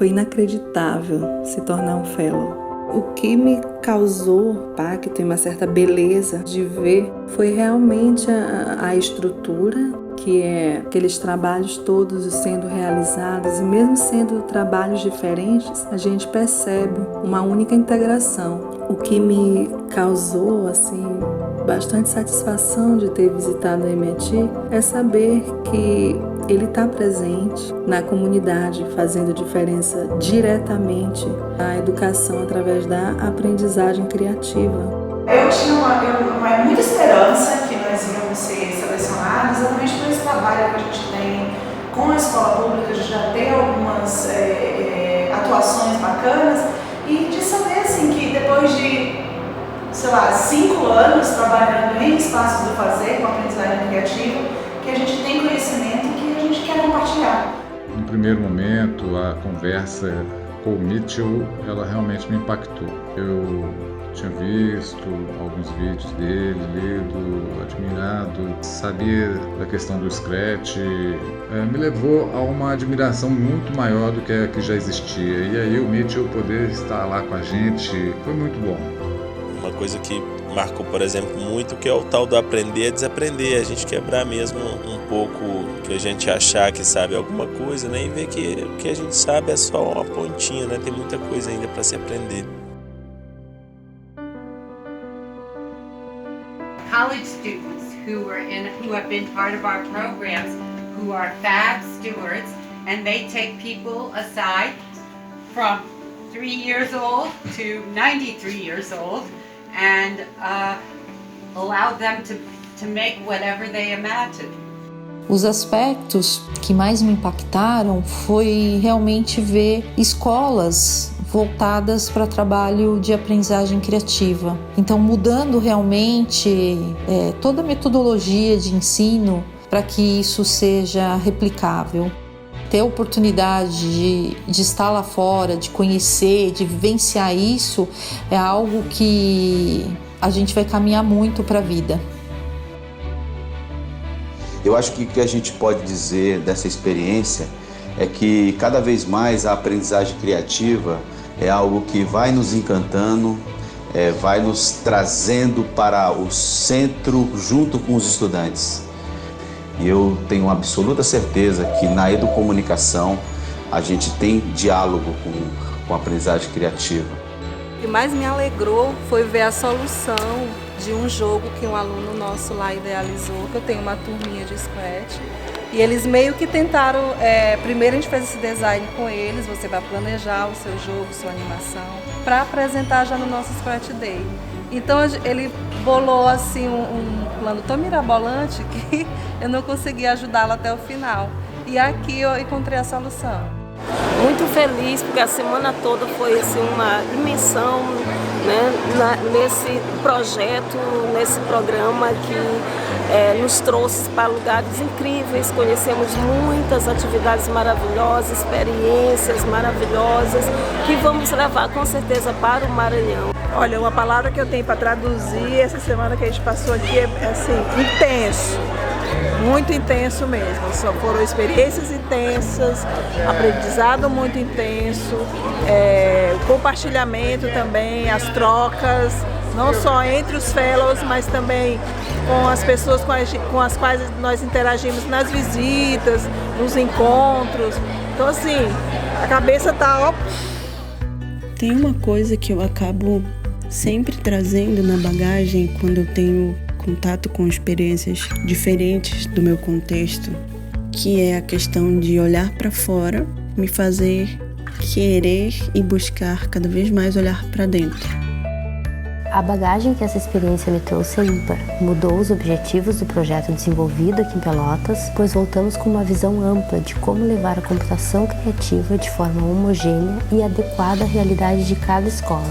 foi inacreditável se tornar um fellow. O que me causou impacto e uma certa beleza de ver foi realmente a estrutura, que é aqueles trabalhos todos sendo realizados, e mesmo sendo trabalhos diferentes, a gente percebe uma única integração. O que me causou bastante satisfação de ter visitado o MIT é saber que ele está presente na comunidade, fazendo diferença diretamente na educação através da aprendizagem criativa. Eu tinha muita esperança que nós íamos ser selecionados, exatamente por esse trabalho que a gente tem com a escola pública, a gente já tem algumas atuações bacanas, e de saber assim, que depois de, 5 anos trabalhando em espaços do fazer, com aprendizagem criativa, que a gente tem conhecimento que a gente quer compartilhar. No primeiro momento, a conversa com o Mitchell, ela realmente me impactou. Eu tinha visto alguns vídeos dele, lido, admirado, sabia da questão do Scratch, me levou a uma admiração muito maior do que a que já existia. E aí o Mitchell poder estar lá com a gente foi muito bom. Uma coisa que marcou, por exemplo, muito, que é o tal do aprender a desaprender, a gente quebrar mesmo um pouco, que a gente achar que sabe alguma coisa, né, e ver que o que a gente sabe é só uma pontinha, né, tem muita coisa ainda para se aprender. College students who have been part of our programs, who are FAB stewards, and they take people aside from 3 years old to 93 years old, and allow them to make whatever they imagine. Os aspectos que mais me impactaram foi realmente ver escolas voltadas para trabalho de aprendizagem criativa. Então, mudando realmente toda a metodologia de ensino para que isso seja replicável. Ter a oportunidade de estar lá fora, de conhecer, de vivenciar isso, é algo que a gente vai caminhar muito para a vida. Eu acho que o que a gente pode dizer dessa experiência é que cada vez mais a aprendizagem criativa é algo que vai nos encantando, vai nos trazendo para o centro junto com os estudantes. E eu tenho absoluta certeza que na educomunicação a gente tem diálogo com a aprendizagem criativa. O que mais me alegrou foi ver a solução de um jogo que um aluno nosso lá idealizou, que eu tenho uma turminha de Scratch. E eles meio que tentaram, primeiro a gente fez esse design com eles, você vai planejar o seu jogo, sua animação, para apresentar já no nosso Scratch Day. Então ele bolou assim um plano tão mirabolante que eu não consegui ajudá-lo até o final. E aqui eu encontrei a solução. Muito feliz, porque a semana toda foi assim, uma imersão, né, nesse projeto, nesse programa que nos trouxe para lugares incríveis. Conhecemos muitas atividades maravilhosas, experiências maravilhosas, que vamos levar com certeza para o Maranhão. Olha, uma palavra que eu tenho para traduzir essa semana que a gente passou aqui é assim, intenso. Muito intenso mesmo, só foram experiências intensas, aprendizado muito intenso, o compartilhamento também, as trocas, não só entre os fellows, mas também com as pessoas com as quais nós interagimos nas visitas, nos encontros. Então assim, a cabeça tá... Tem uma coisa que eu acabo sempre trazendo na bagagem quando eu tenho contato com experiências diferentes do meu contexto, que é a questão de olhar para fora, me fazer querer e buscar cada vez mais olhar para dentro. A bagagem que essa experiência me trouxe é ímpar. Mudou os objetivos do projeto desenvolvido aqui em Pelotas, pois voltamos com uma visão ampla de como levar a computação criativa de forma homogênea e adequada à realidade de cada escola.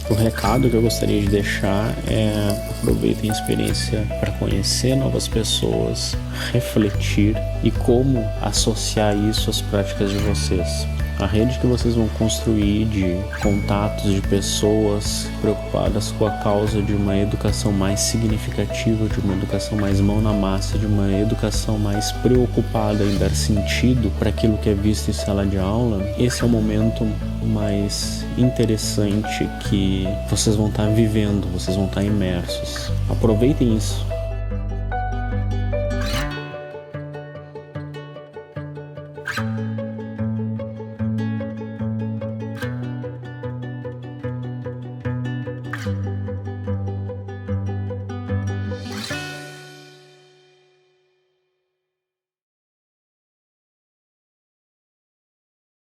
O recado que eu gostaria de deixar é: aproveitem a experiência para conhecer novas pessoas, refletir e como associar isso às práticas de vocês. A rede que vocês vão construir de contatos de pessoas preocupadas com a causa de uma educação mais significativa, de uma educação mais mão na massa, de uma educação mais preocupada em dar sentido para aquilo que é visto em sala de aula, esse é o momento mais interessante que vocês vão estar vivendo, vocês vão estar imersos. Aproveitem isso.